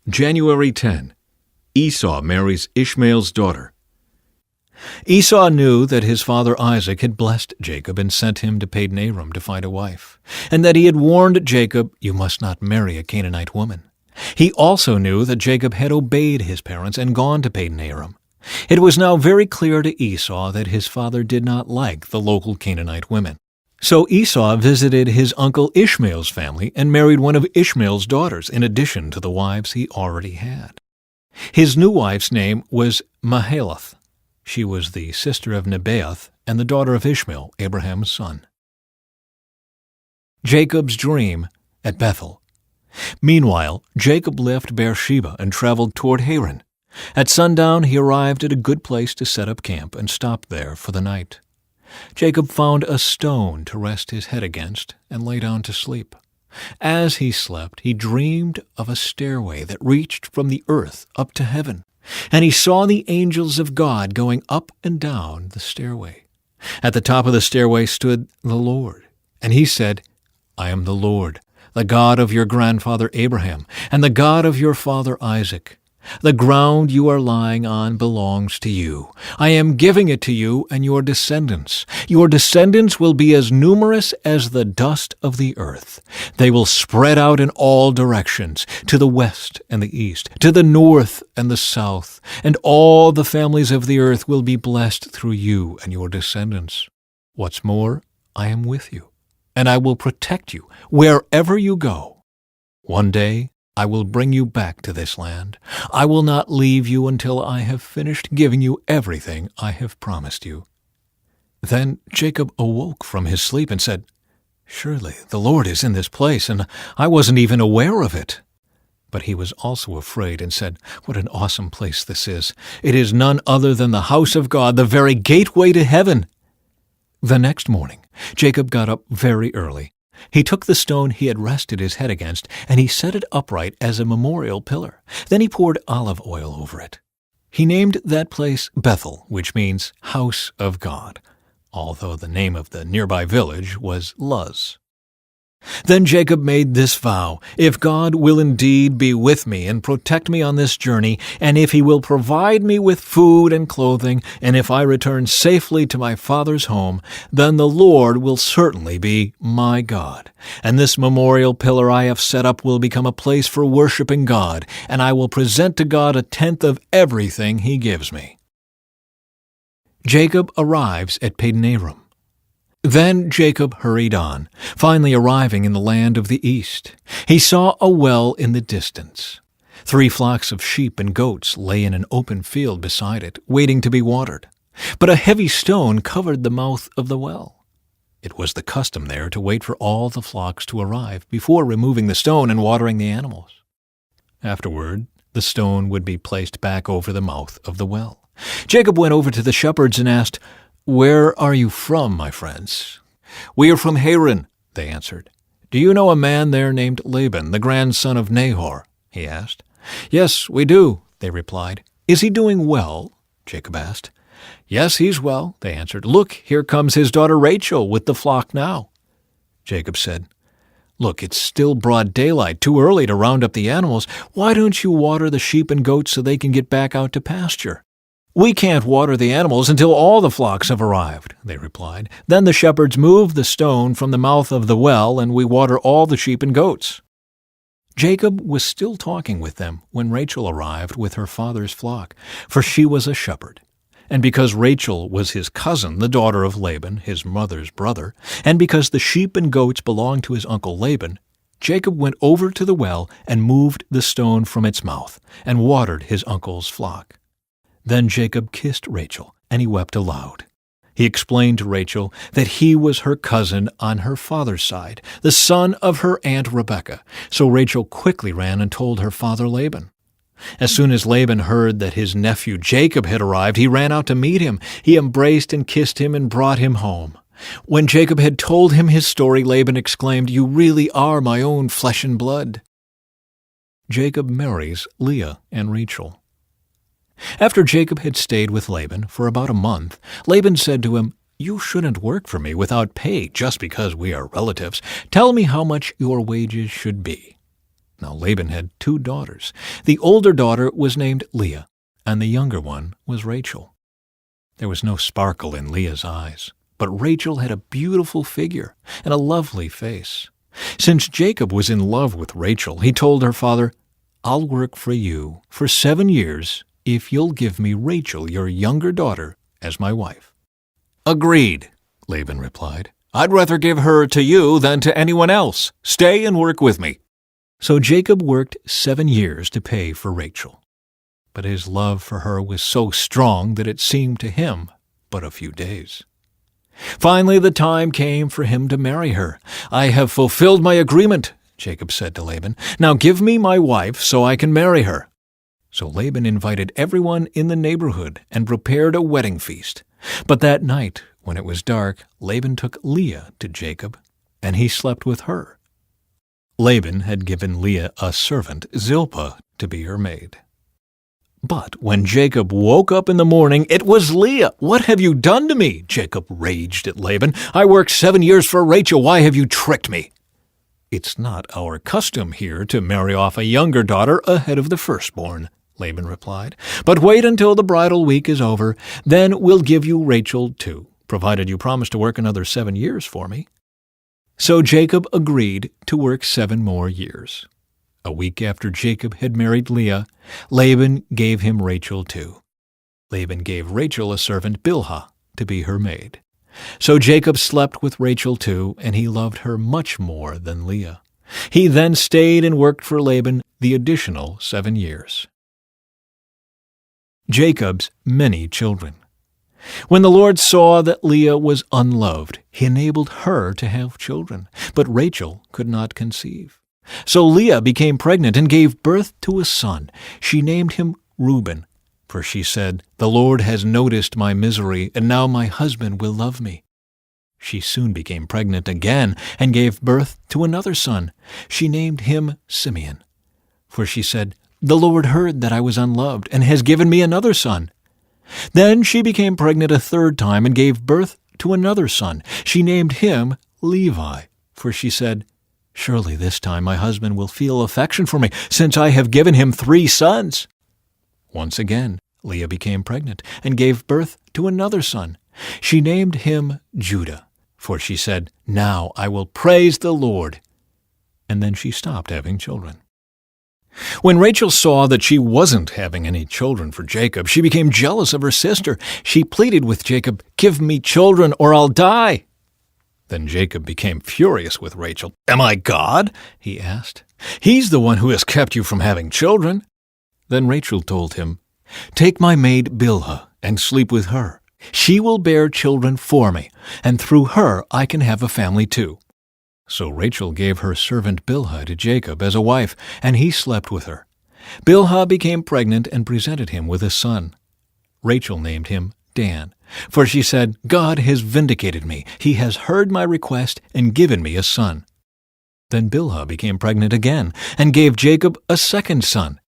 January 10. Esau marries Ishmael's daughter. Esau knew that his father Isaac had blessed Jacob and sent him to Padan-aram to find a wife, and that he had warned Jacob, "You must not marry a Canaanite woman." He also knew that Jacob had obeyed his parents and gone to Padan-aram. It was now very clear to Esau that his father did not like the local Canaanite women. So Esau visited his uncle Ishmael's family and married one of Ishmael's daughters in addition to the wives he already had. His new wife's name was Mahalath. She was the sister of Nebaioth and the daughter of Ishmael, Abraham's son. Jacob's dream at Bethel. Meanwhile, Jacob left Beersheba and traveled toward Haran. At sundown he arrived at a good place to set up camp and stopped there for the night. Jacob found a stone to rest his head against and lay down to sleep. As he slept, he dreamed of a stairway that reached from the earth up to heaven, and he saw the angels of God going up and down the stairway. At the top of the stairway stood the Lord, and he said, "I am the Lord, the God of your grandfather Abraham, and the God of your father Isaac. The ground you are lying on belongs to you. I am giving it to you and your descendants. Your descendants will be as numerous as the dust of the earth. They will spread out in all directions, to the west and the east, to the north and the south, and all the families of the earth will be blessed through you and your descendants. What's more, I am with you, and I will protect you wherever you go. One day I will bring you back to this land. I will not leave you until I have finished giving you everything I have promised you." Then Jacob awoke from his sleep and said, "Surely the Lord is in this place, and I wasn't even aware of it." But he was also afraid and said, "What an awesome place this is! It is none other than the house of God, the very gateway to heaven." The next morning, Jacob got up very early. He took the stone he had rested his head against, and he set it upright as a memorial pillar. Then he poured olive oil over it. He named that place Bethel, which means house of God, although the name of the nearby village was Luz. Then Jacob made this vow, "If God will indeed be with me and protect me on this journey, and if he will provide me with food and clothing, and if I return safely to my father's home, then the Lord will certainly be my God. And this memorial pillar I have set up will become a place for worshiping God, and I will present to God a tenth of everything he gives me." Jacob arrives at Padan-aram. Then Jacob hurried on, finally arriving in the land of the east. He saw a well in the distance. 3 flocks of sheep and goats lay in an open field beside it, waiting to be watered. But a heavy stone covered the mouth of the well. It was the custom there to wait for all the flocks to arrive before removing the stone and watering the animals. Afterward, the stone would be placed back over the mouth of the well. Jacob went over to the shepherds and asked, "Where are you from, my friends?" "We are from Haran," they answered. "Do you know a man there named Laban, the grandson of Nahor?" he asked. "Yes, we do," they replied. "Is he doing well?" Jacob asked. "Yes, he's well," they answered. "Look, here comes his daughter Rachel with the flock now." Jacob said, "Look, it's still broad daylight, too early to round up the animals. Why don't you water the sheep and goats so they can get back out to pasture?" "We can't water the animals until all the flocks have arrived," they replied. "Then the shepherds move the stone from the mouth of the well, and we water all the sheep and goats." Jacob was still talking with them when Rachel arrived with her father's flock, for she was a shepherd. And because Rachel was his cousin, the daughter of Laban, his mother's brother, and because the sheep and goats belonged to his uncle Laban, Jacob went over to the well and moved the stone from its mouth and watered his uncle's flock. Then Jacob kissed Rachel, and he wept aloud. He explained to Rachel that he was her cousin on her father's side, the son of her aunt Rebekah. So Rachel quickly ran and told her father Laban. As soon as Laban heard that his nephew Jacob had arrived, he ran out to meet him. He embraced and kissed him and brought him home. When Jacob had told him his story, Laban exclaimed, "You really are my own flesh and blood." Jacob marries Leah and Rachel. After Jacob had stayed with Laban for about a month, Laban said to him, "You shouldn't work for me without pay just because we are relatives. Tell me how much your wages should be." Now Laban had 2 daughters. The older daughter was named Leah, and the younger one was Rachel. There was no sparkle in Leah's eyes, but Rachel had a beautiful figure and a lovely face. Since Jacob was in love with Rachel, he told her father, "I'll work for you for 7 years if you'll give me Rachel, your younger daughter, as my wife." "Agreed," Laban replied. "I'd rather give her to you than to anyone else. Stay and work with me." So Jacob worked 7 years to pay for Rachel. But his love for her was so strong that it seemed to him but a few days. Finally the time came for him to marry her. "I have fulfilled my agreement," Jacob said to Laban. "Now give me my wife so I can marry her." So Laban invited everyone in the neighborhood and prepared a wedding feast. But that night, when it was dark, Laban took Leah to Jacob, and he slept with her. Laban had given Leah a servant, Zilpah, to be her maid. But when Jacob woke up in the morning, it was Leah. "What have you done to me?" Jacob raged at Laban. "I worked 7 years for Rachel. Why have you tricked me?" "It's not our custom here to marry off a younger daughter ahead of the firstborn," Laban replied. "But wait until the bridal week is over. Then we'll give you Rachel too, provided you promise to work another 7 years for me." So Jacob agreed to work 7 more years. A week after Jacob had married Leah, Laban gave him Rachel too. Laban gave Rachel a servant, Bilhah, to be her maid. So Jacob slept with Rachel too, and he loved her much more than Leah. He then stayed and worked for Laban the additional 7 years. Jacob's many children. When the Lord saw that Leah was unloved, he enabled her to have children, but Rachel could not conceive. So Leah became pregnant and gave birth to a son. She named him Reuben, for she said, "The Lord has noticed my misery, and now my husband will love me." She soon became pregnant again and gave birth to another son. She named him Simeon, for she said, "The Lord heard that I was unloved and has given me another son." Then she became pregnant a 3rd time and gave birth to another son. She named him Levi, for she said, "Surely this time my husband will feel affection for me, since I have given him 3 sons." Once again, Leah became pregnant and gave birth to another son. She named him Judah, for she said, "Now I will praise the Lord." And then she stopped having children. When Rachel saw that she wasn't having any children for Jacob, she became jealous of her sister. She pleaded with Jacob, "Give me children or I'll die." Then Jacob became furious with Rachel. "Am I God?" he asked. "He's the one who has kept you from having children." Then Rachel told him, "Take my maid Bilhah and sleep with her. She will bear children for me, and through her I can have a family too." So Rachel gave her servant Bilhah to Jacob as a wife, and he slept with her. Bilhah became pregnant and presented him with a son. Rachel named him Dan, for she said, "God has vindicated me. He has heard my request and given me a son." Then Bilhah became pregnant again and gave Jacob a 2nd son.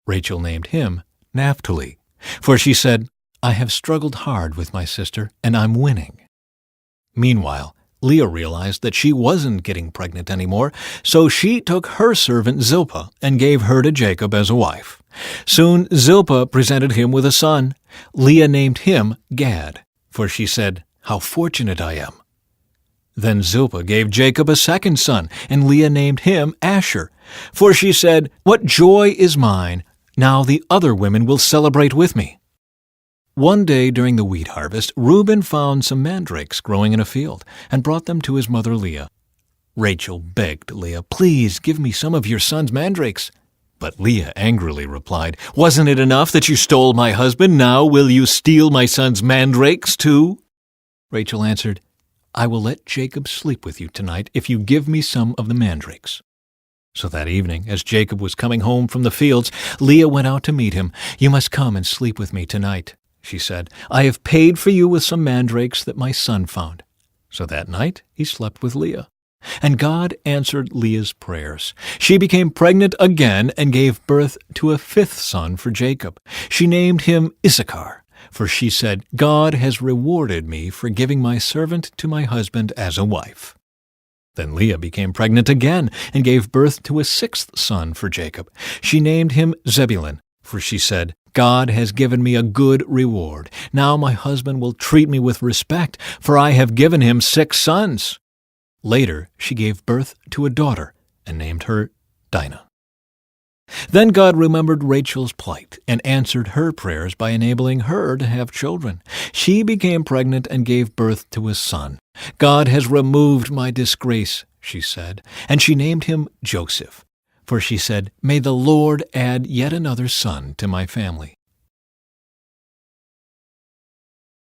Rachel named him Naphtali, for she said, "I have struggled hard with my sister, and I'm winning." Meanwhile, Leah realized that she wasn't getting pregnant anymore, so she took her servant Zilpah and gave her to Jacob as a wife. Soon Zilpah presented him with a son. Leah named him Gad, for she said, "How fortunate I am." Then Zilpah gave Jacob a 2nd son, and Leah named him Asher, for she said, "What joy is mine! Now the other women will celebrate with me." One day during the wheat harvest, Reuben found some mandrakes growing in a field and brought them to his mother Leah. Rachel begged Leah, "Please give me some of your son's mandrakes." But Leah angrily replied, "Wasn't it enough that you stole my husband? Now will you steal my son's mandrakes too?" Rachel answered, "I will let Jacob sleep with you tonight if you give me some of the mandrakes." So that evening, as Jacob was coming home from the fields, Leah went out to meet him. "You must come and sleep with me tonight," she said. "I have paid for you with some mandrakes that my son found." So that night he slept with Leah. And God answered Leah's prayers. She became pregnant again and gave birth to a 5th son for Jacob. She named him Issachar, for she said, "God has rewarded me for giving my servant to my husband as a wife." Then Leah became pregnant again and gave birth to a sixth son for Jacob. She named him Zebulun, for she said, God has given me a good reward. Now my husband will treat me with respect, for I have given him 6 sons. Later she gave birth to a daughter and named her Dinah. Then God remembered Rachel's plight and answered her prayers by enabling her to have children. She became pregnant and gave birth to a son. God has removed my disgrace, she said, and she named him Joseph. For she said, May the Lord add yet another son to my family.